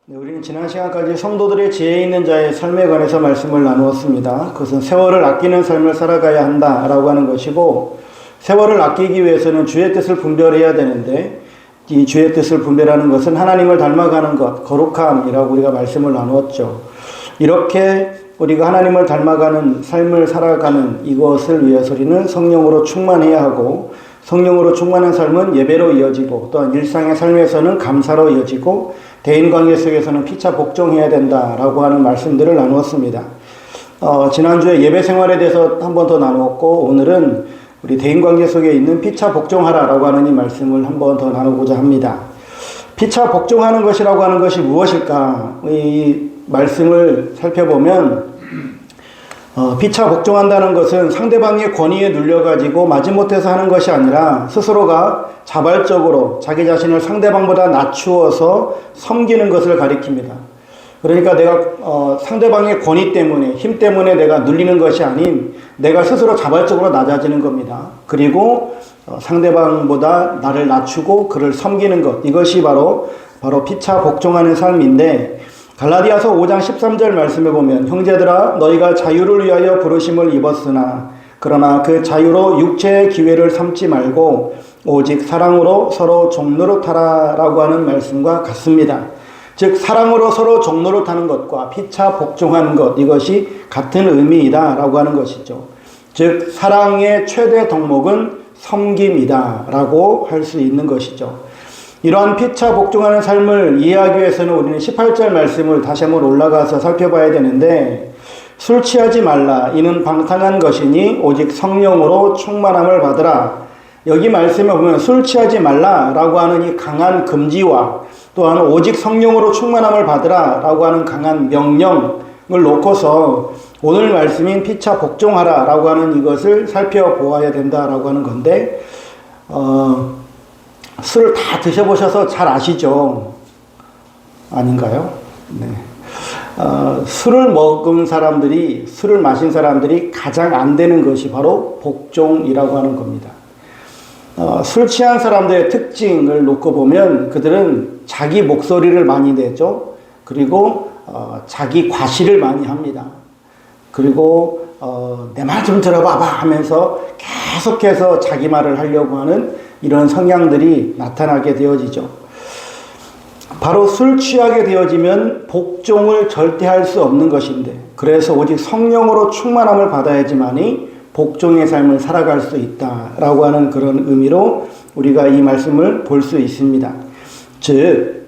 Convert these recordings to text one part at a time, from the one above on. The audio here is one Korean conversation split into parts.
네, 우리는 지난 시간까지 성도들의 지혜 있는 자의 삶에 관해서 말씀을 나누었습니다. 그것은 세월을 아끼는 삶을 살아가야 한다라고 하는 것이고, 세월을 아끼기 위해서는 주의 뜻을 분별해야 되는데, 이 주의 뜻을 분별하는 것은 하나님을 닮아가는 것, 거룩함이라고 우리가 말씀을 나누었죠. 이렇게 우리가 하나님을 닮아가는 삶을 살아가는 이것을 위해서 우리는 성령으로 충만해야 하고, 성령으로 충만한 삶은 예배로 이어지고, 또한 일상의 삶에서는 감사로 이어지고, 대인관계 속에서는 피차 복종해야 된다라고 하는 말씀들을 나누었습니다. 지난주에 예배 생활에 대해서 한 번 더 나누었고, 오늘은 우리 대인관계 속에 있는 피차 복종하라라고 하는 이 말씀을 한 번 더 나누고자 합니다. 피차 복종하는 것이라고 하는 것이 무엇일까? 이 말씀을 살펴보면 피차 복종한다는 것은 상대방의 권위에 눌려가지고 마지못해서 하는 것이 아니라 스스로가 자발적으로 자기 자신을 상대방보다 낮추어서 섬기는 것을 가리킵니다. 그러니까 내가 상대방의 권위 때문에, 힘 때문에 내가 눌리는 것이 아닌 내가 스스로 자발적으로 낮아지는 겁니다. 그리고 상대방보다 나를 낮추고 그를 섬기는 것, 이것이 바로 피차 복종하는 삶인데, 갈라디아서 5장 13절 말씀에 보면, 형제들아 너희가 자유를 위하여 부르심을 입었으나 그러나 그 자유로 육체의 기회를 삼지 말고 오직 사랑으로 서로 종노릇하라 라고 하는 말씀과 같습니다. 즉 사랑으로 서로 종노릇하는 것과 피차 복종하는 것, 이것이 같은 의미이다 라고 하는 것이죠. 즉 사랑의 최대 덕목은 섬김이다 라고 할 수 있는 것이죠. 이러한 피차 복종하는 삶을 이해하기 위해서는 우리는 18절 말씀을 다시 한번 올라가서 살펴봐야 되는데, 술 취하지 말라 이는 방탕한 것이니 오직 성령으로 충만함을 받으라. 여기 말씀에 보면 술 취하지 말라라고 하는 이 강한 금지와 또한 오직 성령으로 충만함을 받으라 라고 하는 강한 명령을 놓고서 오늘 말씀인 피차 복종하라 라고 하는 이것을 살펴보아야 된다라고 하는 건데, 술을 다 드셔보셔서 잘 아시죠? 아닌가요? 네. 술을 먹은 사람들이, 술을 마신 사람들이 가장 안 되는 것이 바로 복종이라고 하는 겁니다. 술 취한 사람들의 특징을 놓고 보면 그들은 자기 목소리를 많이 내죠. 그리고 자기 과시를 많이 합니다. 그리고 내 말 좀 들어봐봐 하면서 계속해서 자기 말을 하려고 하는 이런 성향들이 나타나게 되어지죠. 바로 술 취하게 되어지면 복종을 절대 할 수 없는 것인데, 그래서 오직 성령으로 충만함을 받아야지만이 복종의 삶을 살아갈 수 있다라고 하는 그런 의미로 우리가 이 말씀을 볼 수 있습니다. 즉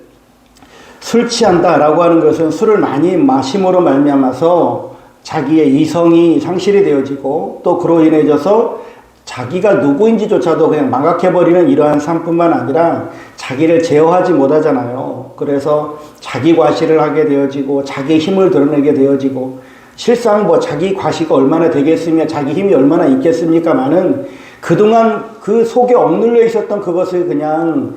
술 취한다라고 하는 것은 술을 많이 마심으로 말미암아서 자기의 이성이 상실이 되어지고, 또 그로 인해져서 자기가 누구인지조차도 그냥 망각해버리는 이러한 삶뿐만 아니라 자기를 제어하지 못하잖아요. 그래서 자기 과시를 하게 되어지고 자기의 힘을 드러내게 되어지고, 실상 자기 과시가 얼마나 되겠으며 자기 힘이 얼마나 있겠습니까마는 그동안 그 속에 억눌려 있었던 그것을 그냥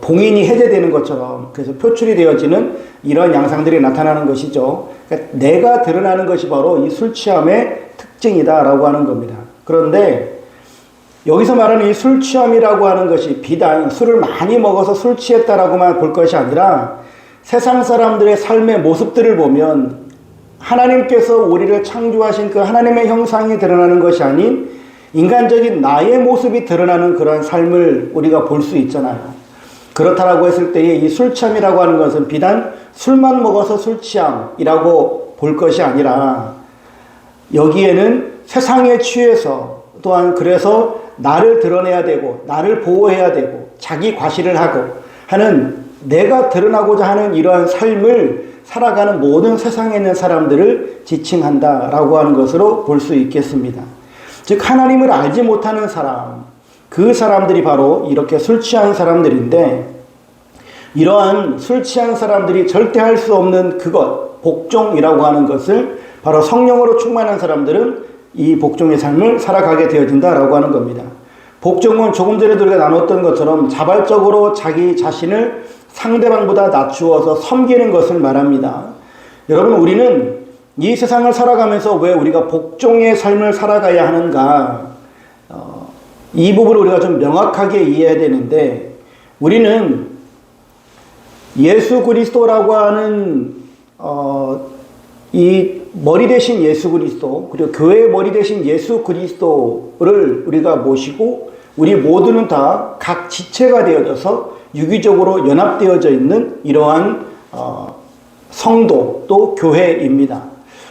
봉인이 해제되는 것처럼 그래서 표출이 되어지는 이런 양상들이 나타나는 것이죠. 그러니까 내가 드러나는 것이 바로 이 술 취함의 특징이다라고 하는 겁니다. 그런데 여기서 말하는 이 술 취함이라고 하는 것이 비단 술을 많이 먹어서 술 취했다라고만 볼 것이 아니라 세상 사람들의 삶의 모습들을 보면 하나님께서 우리를 창조하신 그 하나님의 형상이 드러나는 것이 아닌 인간적인 나의 모습이 드러나는 그런 삶을 우리가 볼 수 있잖아요. 그렇다라고 했을 때에 이 술 취함이라고 하는 것은 비단 술만 먹어서 술 취함이라고 볼 것이 아니라 여기에는 세상에 취해서, 또한 그래서 나를 드러내야 되고 나를 보호해야 되고 자기 과시를 하고 하는, 내가 드러나고자 하는 이러한 삶을 살아가는 모든 세상에 있는 사람들을 지칭한다라고 하는 것으로 볼 수 있겠습니다. 즉 하나님을 알지 못하는 사람, 그 사람들이 바로 이렇게 술 취한 사람들인데, 이러한 술 취한 사람들이 절대 할 수 없는 그것, 복종이라고 하는 것을 바로 성령으로 충만한 사람들은 이 복종의 삶을 살아가게 되어진다라고 하는 겁니다. 복종은 조금 전에도 우리가 나눴던 것처럼 자발적으로 자기 자신을 상대방보다 낮추어서 섬기는 것을 말합니다. 여러분, 우리는 이 세상을 살아가면서 왜 우리가 복종의 삶을 살아가야 하는가? 이 부분을 우리가 좀 명확하게 이해해야 되는데, 우리는 예수 그리스도라고 하는 이 머리 대신 예수 그리스도, 그리고 교회의 머리 대신 예수 그리스도를 우리가 모시고 우리 모두는 다 각 지체가 되어져서 유기적으로 연합되어져 있는 이러한 성도 또 교회입니다.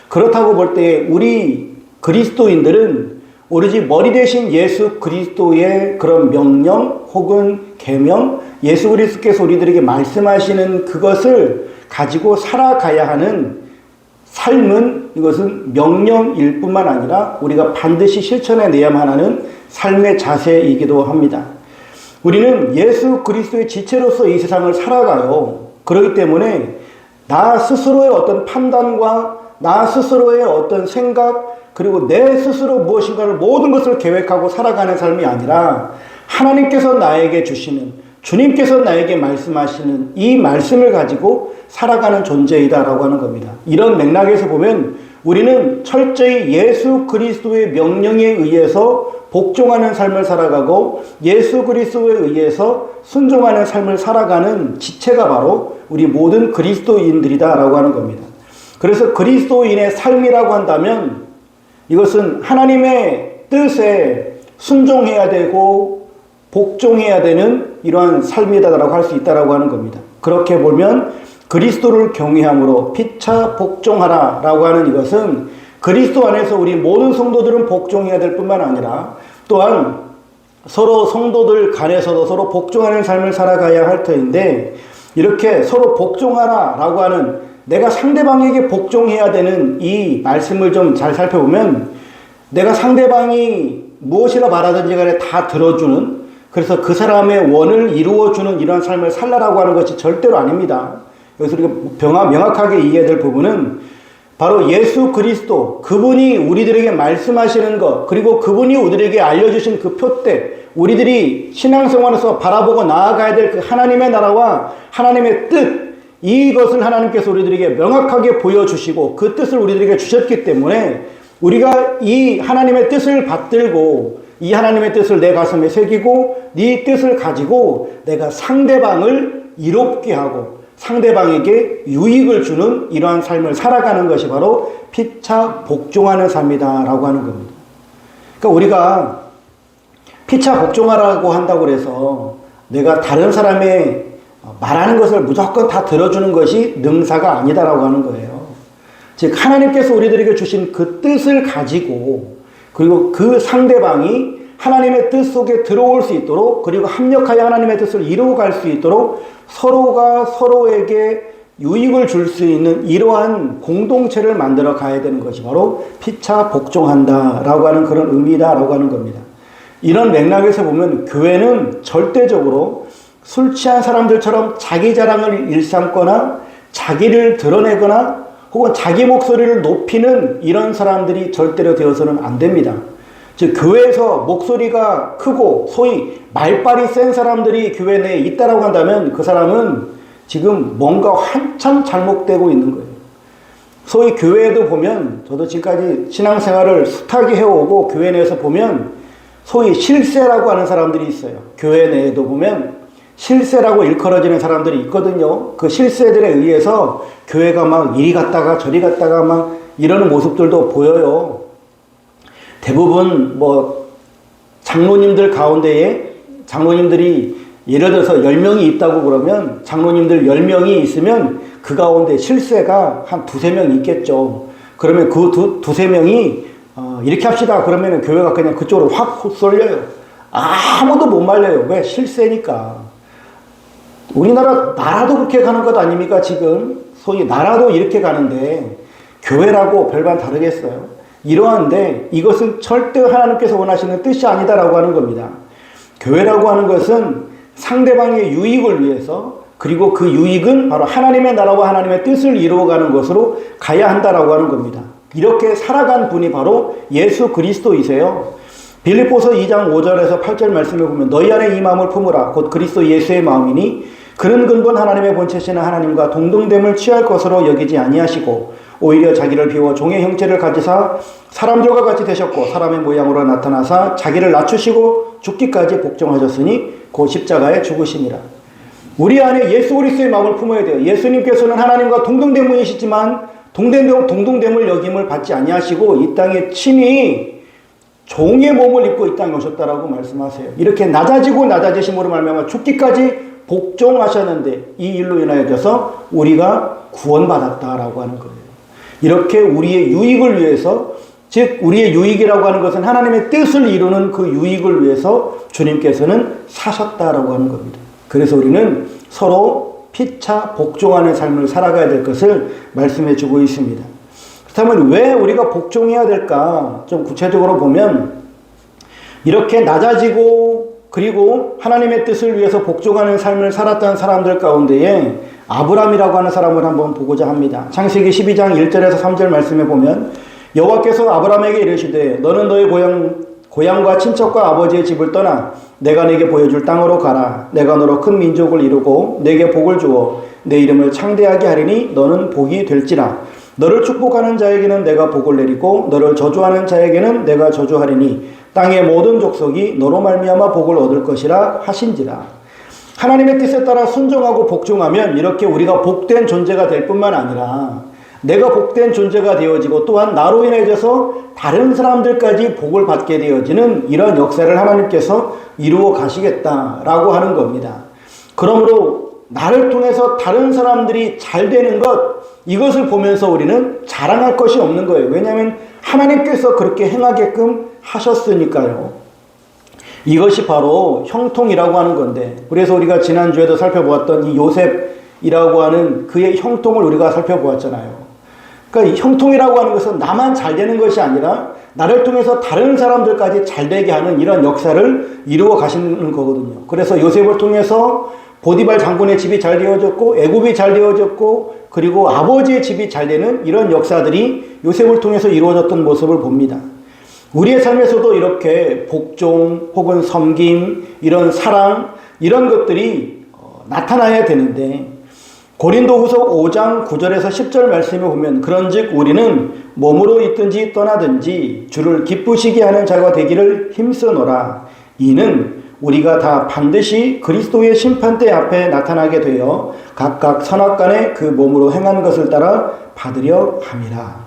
그렇다고 볼 때 우리 그리스도인들은 오로지 머리 대신 예수 그리스도의 그런 명령 혹은 계명, 예수 그리스도께서 우리들에게 말씀하시는 그것을 가지고 살아가야 하는 삶은, 이것은 명령일 뿐만 아니라 우리가 반드시 실천해내야만 하는 삶의 자세이기도 합니다. 우리는 예수 그리스도의 지체로서 이 세상을 살아가요. 그렇기 때문에 나 스스로의 어떤 판단과 나 스스로의 어떤 생각, 그리고 내 스스로 무엇인가를 모든 것을 계획하고 살아가는 삶이 아니라 하나님께서 나에게 주시는, 주님께서 나에게 말씀하시는 이 말씀을 가지고 살아가는 존재이다라고 하는 겁니다. 이런 맥락에서 보면 우리는 철저히 예수 그리스도의 명령에 의해서 복종하는 삶을 살아가고 예수 그리스도에 의해서 순종하는 삶을 살아가는 지체가 바로 우리 모든 그리스도인들이다라고 하는 겁니다. 그래서 그리스도인의 삶이라고 한다면 이것은 하나님의 뜻에 순종해야 되고 복종해야 되는 이러한 삶이다라고 할 수 있다라고 하는 겁니다. 그렇게 보면 그리스도를 경외함으로 피차 복종하라라고 하는 이것은 그리스도 안에서 우리 모든 성도들은 복종해야 될 뿐만 아니라 또한 서로 성도들 간에서도 서로 복종하는 삶을 살아가야 할 터인데, 이렇게 서로 복종하라라고 하는, 내가 상대방에게 복종해야 되는 이 말씀을 좀 잘 살펴보면 내가 상대방이 무엇이라 말하든지 간에 다 들어주는, 그래서 그 사람의 원을 이루어주는 이런 삶을 살라라고 하는 것이 절대로 아닙니다. 여기서 우리가 명확하게 이해해야 될 부분은 바로 예수 그리스도, 그분이 우리들에게 말씀하시는 것, 그리고 그분이 우리들에게 알려주신 그 표대, 우리들이 신앙생활에서 바라보고 나아가야 될 그 하나님의 나라와 하나님의 뜻, 이것을 하나님께서 우리들에게 명확하게 보여주시고 그 뜻을 우리들에게 주셨기 때문에 우리가 이 하나님의 뜻을 받들고 이 하나님의 뜻을 내 가슴에 새기고 네 뜻을 가지고 내가 상대방을 이롭게 하고 상대방에게 유익을 주는 이러한 삶을 살아가는 것이 바로 피차 복종하는 삶이다라고 하는 겁니다. 그러니까 우리가 피차 복종하라고 한다고 해서 내가 다른 사람의 말하는 것을 무조건 다 들어주는 것이 능사가 아니다라고 하는 거예요. 즉 하나님께서 우리들에게 주신 그 뜻을 가지고, 그리고 그 상대방이 하나님의 뜻 속에 들어올 수 있도록, 그리고 합력하여 하나님의 뜻을 이루어갈 수 있도록 서로가 서로에게 유익을 줄 수 있는 이러한 공동체를 만들어 가야 되는 것이 바로 피차 복종한다라고 하는 그런 의미다라고 하는 겁니다. 이런 맥락에서 보면 교회는 절대적으로 술 취한 사람들처럼 자기 자랑을 일삼거나 자기를 드러내거나 혹은 자기 목소리를 높이는 이런 사람들이 절대로 되어서는 안 됩니다. 즉 교회에서 목소리가 크고 소위 말빨이 센 사람들이 교회 내에 있다라고 한다면 그 사람은 지금 뭔가 한참 잘못되고 있는 거예요. 소위 교회에도 보면, 저도 지금까지 신앙생활을 숱하게 해오고 교회 내에서 보면 소위 실세라고 하는 사람들이 있어요. 교회 내에도 보면 실세라고 일컬어지는 사람들이 있거든요. 그 실세들에 의해서 교회가 막 이리 갔다가 저리 갔다가 막 이러는 모습들도 보여요. 대부분 뭐 장로님들 가운데에 장로님들이 예를 들어서 10명이 있다고 그러면 장로님들 10명이 있으면 그 가운데 실세가 한 두세 명 있겠죠. 그러면 그 두세 명이 이렇게 합시다 그러면 교회가 그냥 그쪽으로 확 쏠려요. 아무도 못 말려요. 왜? 실세니까. 우리나라 나라도 그렇게 가는 것 아닙니까? 지금 소위 나라도 이렇게 가는데 교회라고 별반 다르겠어요. 이러한데 이것은 절대 하나님께서 원하시는 뜻이 아니다라고 하는 겁니다. 교회라고 하는 것은 상대방의 유익을 위해서, 그리고 그 유익은 바로 하나님의 나라와 하나님의 뜻을 이루어가는 것으로 가야 한다라고 하는 겁니다. 이렇게 살아간 분이 바로 예수 그리스도이세요. 빌립보서 2장 5절에서 8절 말씀을 보면 너희 안에 이 마음을 품으라 곧 그리스도 예수의 마음이니 그는 근본 하나님의 본체시는 하나님과 동등됨을 취할 것으로 여기지 아니하시고 오히려 자기를 비워 종의 형체를 가지사 사람들과 같이 되셨고 사람의 모양으로 나타나사 자기를 낮추시고 죽기까지 복종하셨으니 곧 십자가에 죽으시니라. 우리 안에 예수 그리스도의 마음을 품어야 돼요. 예수님께서는 하나님과 동등대문이시지만 동등됨을 여김을 받지 아니하시고 이 땅에 친히 종의 몸을 입고 이 땅에 오셨다라고 말씀하세요. 이렇게 낮아지심으로 말미암아 죽기까지 복종하셨는데 이 일로 인하여서 우리가 구원받았다라고 하는 거예요. 이렇게 우리의 유익을 위해서, 즉 우리의 유익이라고 하는 것은 하나님의 뜻을 이루는 그 유익을 위해서 주님께서는 사셨다라고 하는 겁니다. 그래서 우리는 서로 피차 복종하는 삶을 살아가야 될 것을 말씀해 주고 있습니다. 그렇다면 왜 우리가 복종해야 될까? 좀 구체적으로 보면 이렇게 낮아지고 그리고 하나님의 뜻을 위해서 복종하는 삶을 살았던 사람들 가운데에 아브람이라고 하는 사람을 한번 보고자 합니다. 창세기 12장 1절에서 3절 말씀에 보면 여호와께서 아브람에게 이르시되 너는 너의 고향과 친척과 아버지의 집을 떠나 내가 네게 보여줄 땅으로 가라. 내가 너로 큰 민족을 이루고 네게 복을 주어 내 이름을 창대하게 하리니 너는 복이 될지라. 너를 축복하는 자에게는 내가 복을 내리고 너를 저주하는 자에게는 내가 저주하리니 땅의 모든 족속이 너로 말미암아 복을 얻을 것이라 하신지라. 하나님의 뜻에 따라 순종하고 복종하면 이렇게 우리가 복된 존재가 될 뿐만 아니라 내가 복된 존재가 되어지고 또한 나로 인해서 다른 사람들까지 복을 받게 되어지는 이런 역사를 하나님께서 이루어 가시겠다라고 하는 겁니다. 그러므로 나를 통해서 다른 사람들이 잘 되는 것, 이것을 보면서 우리는 자랑할 것이 없는 거예요. 왜냐하면 하나님께서 그렇게 행하게끔 하셨으니까요. 이것이 바로 형통이라고 하는 건데, 그래서 우리가 지난주에도 살펴보았던 이 요셉이라고 하는 그의 형통을 우리가 살펴보았잖아요. 그러니까 이 형통이라고 하는 것은 나만 잘 되는 것이 아니라 나를 통해서 다른 사람들까지 잘 되게 하는 이런 역사를 이루어 가시는 거거든요. 그래서 요셉을 통해서 보디발 장군의 집이 잘 되어졌고 애굽이 잘 되어졌고 그리고 아버지의 집이 잘 되는 이런 역사들이 요셉을 통해서 이루어졌던 모습을 봅니다. 우리의 삶에서도 이렇게 복종 혹은 섬김, 이런 사랑, 이런 것들이 나타나야 되는데 고린도후서 5장 9절에서 10절 말씀에 보면 그런즉 우리는 몸으로 있든지 떠나든지 주를 기쁘시게 하는 자가 되기를 힘쓰노라. 이는 우리가 다 반드시 그리스도의 심판대 앞에 나타나게 되어 각각 선악간에 그 몸으로 행한 것을 따라 받으려 함이라.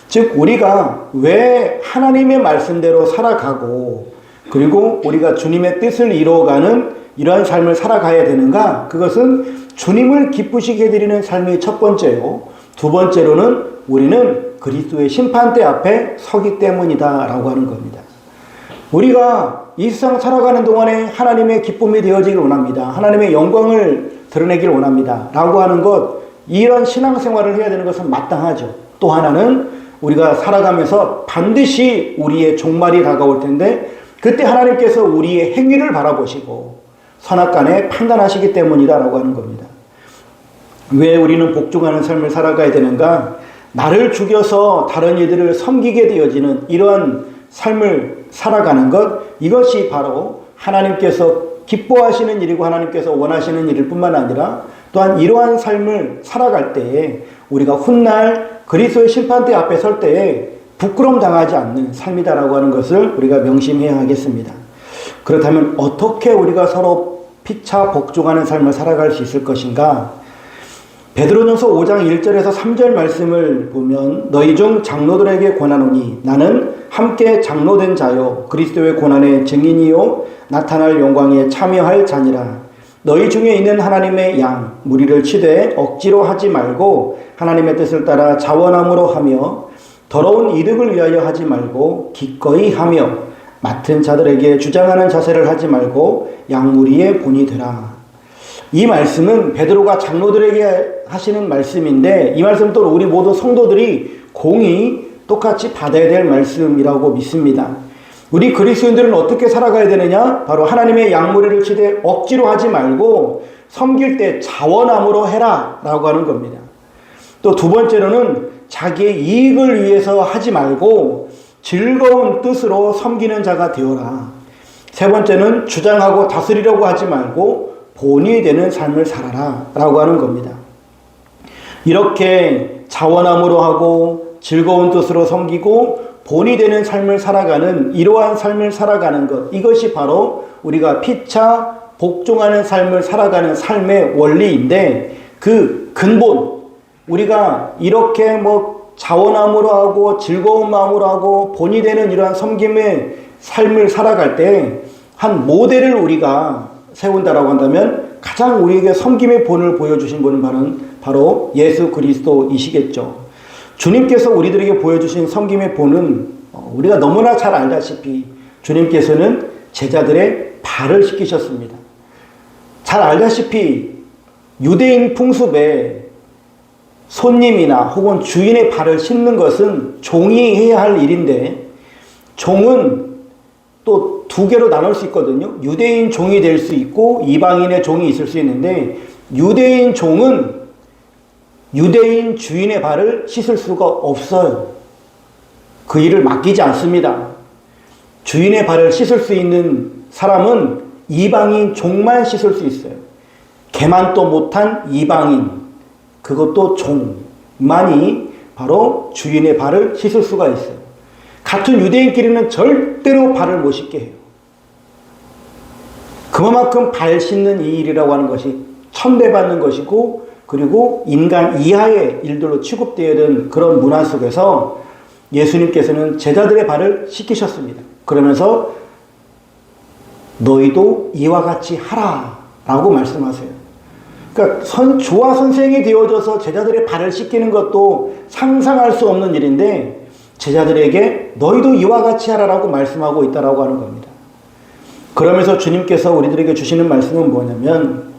즉 우리가 왜 하나님의 말씀대로 살아가고 그리고 우리가 주님의 뜻을 이루어가는 이러한 삶을 살아가야 되는가? 그것은 주님을 기쁘시게 해드리는 삶이 첫 번째요. 두 번째로는 우리는 그리스도의 심판대 앞에 서기 때문이다 라고 하는 겁니다. 우리가 이 세상 살아가는 동안에 하나님의 기쁨이 되어지길 원합니다. 하나님의 영광을 드러내길 원합니다. 라고 하는 것, 이런 신앙생활을 해야 되는 것은 마땅하죠. 또 하나는 우리가 살아가면서 반드시 우리의 종말이 다가올 텐데 그때 하나님께서 우리의 행위를 바라보시고 선악간에 판단하시기 때문이라고 하는 겁니다. 왜 우리는 복종하는 삶을 살아가야 되는가? 나를 죽여서 다른 이들을 섬기게 되어지는 이러한 삶을 살아가는 것, 이것이 바로 하나님께서 기뻐하시는 일이고 하나님께서 원하시는 일일 뿐만 아니라 또한 이러한 삶을 살아갈 때에 우리가 훗날 그리스도의 심판대 앞에 설 때에 부끄러움 당하지 않는 삶이다라고 하는 것을 우리가 명심해야 하겠습니다. 그렇다면 어떻게 우리가 서로 피차 복종하는 삶을 살아갈 수 있을 것인가? 베드로전서 5장 1절에서 3절 말씀을 보면 너희 중 장로들에게 권하노니 나는 함께 장로된 자요 그리스도의 고난의 증인이요 나타날 영광에 참여할 자니라. 너희 중에 있는 하나님의 양 무리를 치되 억지로 하지 말고 하나님의 뜻을 따라 자원함으로 하며 더러운 이득을 위하여 하지 말고 기꺼이 하며 맡은 자들에게 주장하는 자세를 하지 말고 양무리의 본이 되라. 이 말씀은 베드로가 장로들에게 하시는 말씀인데 이 말씀도 우리 모두 성도들이 공히 똑같이 받아야 될 말씀이라고 믿습니다. 우리 그리스도인들은 어떻게 살아가야 되느냐? 바로 하나님의 양무리를 치되 억지로 하지 말고 섬길 때 자원함으로 해라 라고 하는 겁니다. 또 두 번째로는 자기의 이익을 위해서 하지 말고 즐거운 뜻으로 섬기는 자가 되어라. 세 번째는 주장하고 다스리려고 하지 말고 본이 되는 삶을 살아라 라고 하는 겁니다. 이렇게 자원함으로 하고 즐거운 뜻으로 섬기고 본이 되는 삶을 살아가는 이러한 삶을 살아가는 것, 이것이 바로 우리가 피차 복종하는 삶을 살아가는 삶의 원리인데 그 근본, 우리가 이렇게 자원함으로 하고 즐거운 마음으로 하고 본이 되는 이러한 섬김의 삶을 살아갈 때 한 모델을 우리가 세운다라고 한다면 가장 우리에게 섬김의 본을 보여주신 분은 바로 예수 그리스도이시겠죠. 주님께서 우리들에게 보여주신 섬김의 본은 우리가 너무나 잘 알다시피 주님께서는 제자들의 발을 씻기셨습니다. 잘 알다시피 유대인 풍습에 손님이나 혹은 주인의 발을 씻는 것은 종이 해야 할 일인데, 종은 또 두 개로 나눌 수 있거든요. 유대인 종이 될 수 있고 이방인의 종이 있을 수 있는데, 유대인 종은 유대인 주인의 발을 씻을 수가 없어요. 그 일을 맡기지 않습니다. 주인의 발을 씻을 수 있는 사람은 이방인 종만 씻을 수 있어요. 개만도 못한 이방인, 그것도 종만이 바로 주인의 발을 씻을 수가 있어요. 같은 유대인끼리는 절대로 발을 못 씻게 해요. 그만큼 발 씻는 이 일이라고 하는 것이 천대받는 것이고, 그리고 인간 이하의 일들로 취급되어야 되는 그런 문화 속에서 예수님께서는 제자들의 발을 씻기셨습니다. 그러면서 너희도 이와 같이 하라 라고 말씀하세요. 그러니까 주와 선생이 되어져서 제자들의 발을 씻기는 것도 상상할 수 없는 일인데, 제자들에게 너희도 이와 같이 하라라고 말씀하고 있다라고 하는 겁니다. 그러면서 주님께서 우리들에게 주시는 말씀은 뭐냐면,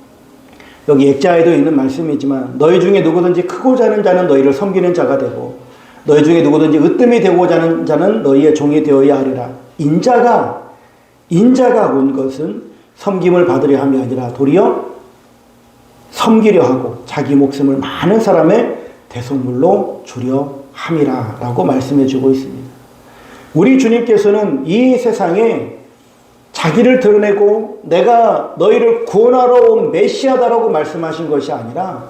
여기 액자에도 있는 말씀이지만, 너희 중에 누구든지 크고자 하는 자는 너희를 섬기는 자가 되고, 너희 중에 누구든지 으뜸이 되고자 하는 자는 너희의 종이 되어야 하리라. 인자가 온 것은 섬김을 받으려 함이 아니라 도리어 섬기려 하고 자기 목숨을 많은 사람의 대속물로 주려 함이라 라고 말씀해 주고 있습니다. 우리 주님께서는 이 세상에 자기를 드러내고 내가 너희를 구원하러 온 메시아다라고 말씀하신 것이 아니라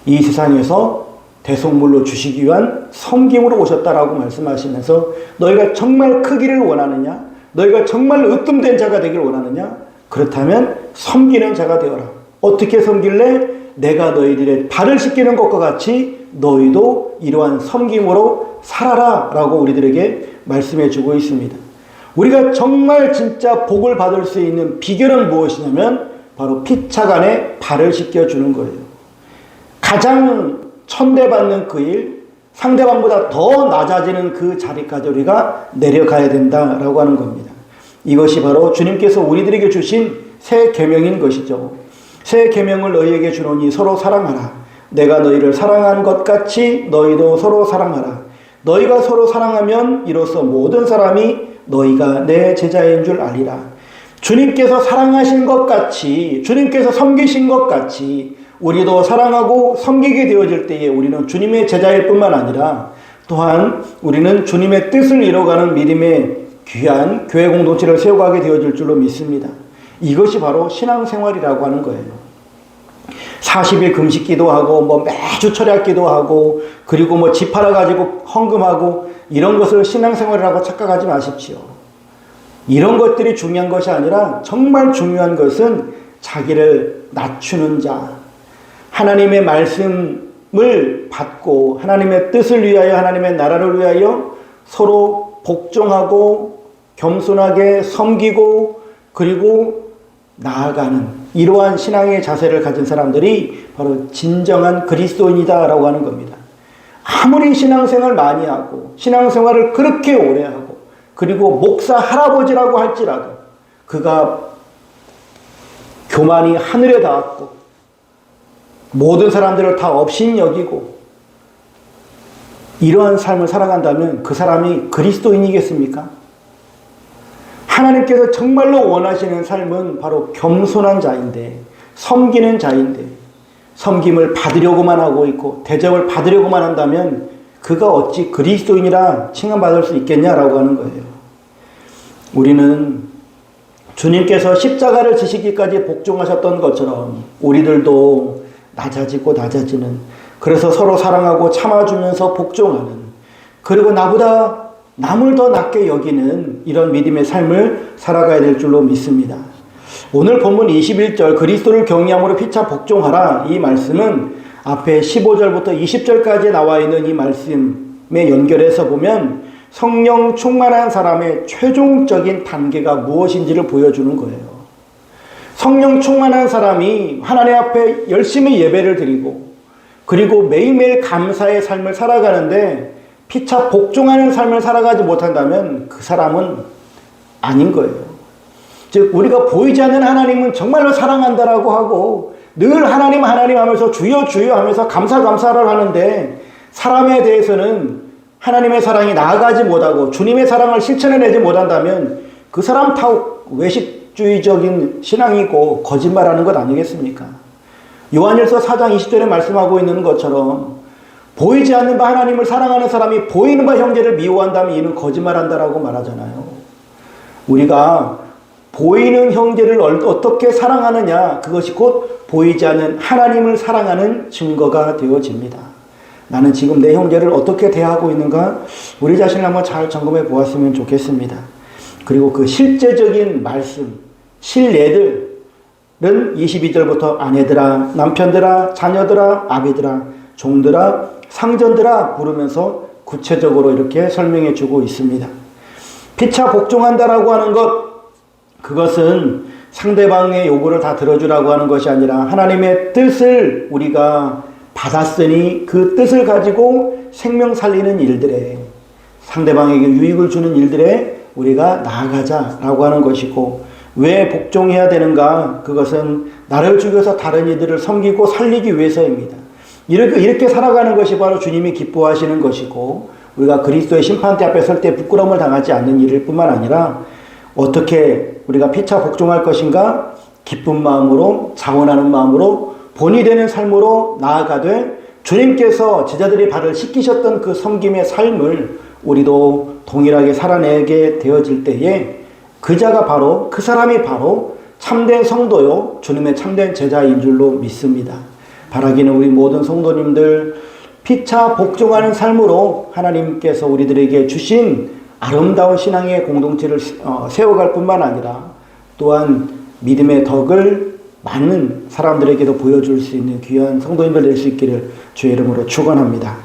이 세상에서 대속물로 주시기 위한 섬김으로 오셨다라고 말씀하시면서, 너희가 정말 크기를 원하느냐? 너희가 정말 으뜸된 자가 되기를 원하느냐? 그렇다면 섬기는 자가 되어라. 어떻게 섬길래? 내가 너희들의 발을 씻기는 것과 같이 너희도 이러한 섬김으로 살아라 라고 우리들에게 말씀해 주고 있습니다. 우리가 정말 진짜 복을 받을 수 있는 비결은 무엇이냐면 바로 피차간에 발을 씻겨주는 거예요. 가장 천대받는 그 일, 상대방보다 더 낮아지는 그 자리까지 우리가 내려가야 된다라고 하는 겁니다. 이것이 바로 주님께서 우리들에게 주신 새 계명인 것이죠. 새 계명을 너희에게 주노니 서로 사랑하라. 내가 너희를 사랑한 것 같이 너희도 서로 사랑하라. 너희가 서로 사랑하면 이로써 모든 사람이 너희가 내 제자인 줄 알리라. 주님께서 사랑하신 것 같이, 주님께서 섬기신 것 같이 우리도 사랑하고 섬기게 되어질 때에 우리는 주님의 제자일 뿐만 아니라 또한 우리는 주님의 뜻을 이뤄가는 믿음의 귀한 교회 공동체를 세워가게 되어질 줄로 믿습니다. 이것이 바로 신앙생활이라고 하는 거예요. 40일 금식 기도하고 매주 철야 기도하고 그리고 집 팔아가지고 헌금하고 이런 것을 신앙생활이라고 착각하지 마십시오. 이런 것들이 중요한 것이 아니라 정말 중요한 것은 자기를 낮추는 자, 하나님의 말씀을 받고 하나님의 뜻을 위하여, 하나님의 나라를 위하여 서로 복종하고 겸손하게 섬기고 그리고 나아가는 이러한 신앙의 자세를 가진 사람들이 바로 진정한 그리스도인이다라고 하는 겁니다. 아무리 신앙생활 많이 하고 신앙생활을 그렇게 오래 하고 그리고 목사 할아버지라고 할지라도 그가 교만이 하늘에 닿았고 모든 사람들을 다 업신여기고 이러한 삶을 살아간다면 그 사람이 그리스도인이겠습니까? 하나님께서 정말로 원하시는 삶은 바로 겸손한 자인데, 섬기는 자인데, 섬김을 받으려고만 하고 있고 대접을 받으려고만 한다면 그가 어찌 그리스도인이라 칭함받을 수 있겠냐라고 하는 거예요. 우리는 주님께서 십자가를 지시기까지 복종하셨던 것처럼 우리들도 낮아지고 낮아지는, 그래서 서로 사랑하고 참아주면서 복종하는, 그리고 나보다 남을 더 낮게 여기는 이런 믿음의 삶을 살아가야 될 줄로 믿습니다. 오늘 본문 21절 그리스도를 경외함으로 피차 복종하라, 이 말씀은 앞에 15절부터 20절까지 나와 있는 이 말씀에 연결해서 보면 성령 충만한 사람의 최종적인 단계가 무엇인지를 보여주는 거예요. 성령 충만한 사람이 하나님 앞에 열심히 예배를 드리고 그리고 매일매일 감사의 삶을 살아가는데 피차 복종하는 삶을 살아가지 못한다면 그 사람은 아닌 거예요. 즉 우리가 보이지 않는 하나님은 정말로 사랑한다라고 하고 늘 하나님 하나님 하면서 주여 주여 하면서 감사를 하는데 사람에 대해서는 하나님의 사랑이 나아가지 못하고 주님의 사랑을 실천해내지 못한다면 그 사람 다 외식주의적인 신앙이고 거짓말하는 것 아니겠습니까? 요한일서 4장 20절에 말씀하고 있는 것처럼 보이지 않는 바 하나님을 사랑하는 사람이 보이는 바 형제를 미워한다면 이는 거짓말한다라고 말하잖아요. 우리가 보이는 형제를 어떻게 사랑하느냐, 그것이 곧 보이지 않는 하나님을 사랑하는 증거가 되어집니다. 나는 지금 내 형제를 어떻게 대하고 있는가, 우리 자신을 한번 잘 점검해 보았으면 좋겠습니다. 그리고 그 실제적인 말씀, 실례들은 22절부터 아내들아, 남편들아, 자녀들아, 아비들아, 종들아, 상전들아 부르면서 구체적으로 이렇게 설명해 주고 있습니다. 피차 복종한다라고 하는 것, 그것은 상대방의 요구를 다 들어주라고 하는 것이 아니라 하나님의 뜻을 우리가 받았으니 그 뜻을 가지고 생명 살리는 일들에, 상대방에게 유익을 주는 일들에 우리가 나아가자라고 하는 것이고, 왜 복종해야 되는가? 그것은 나를 죽여서 다른 이들을 섬기고 살리기 위해서입니다. 이렇게 살아가는 것이 바로 주님이 기뻐하시는 것이고, 우리가 그리스도의 심판대 앞에 설 때 부끄러움을 당하지 않는 일일 뿐만 아니라 어떻게 우리가 피차 복종할 것인가? 기쁜 마음으로, 자원하는 마음으로, 본이 되는 삶으로 나아가되 주님께서 제자들이 발을 씻기셨던 그 섬김의 삶을 우리도 동일하게 살아내게 되어질 때에 그 자가 바로, 그 사람이 바로 참된 성도요 주님의 참된 제자인 줄로 믿습니다. 바라기는 우리 모든 성도님들 피차 복종하는 삶으로 하나님께서 우리들에게 주신 아름다운 신앙의 공동체를 세워갈 뿐만 아니라 또한 믿음의 덕을 많은 사람들에게도 보여줄 수 있는 귀한 성도님들 될 수 있기를 주의 이름으로 축원합니다.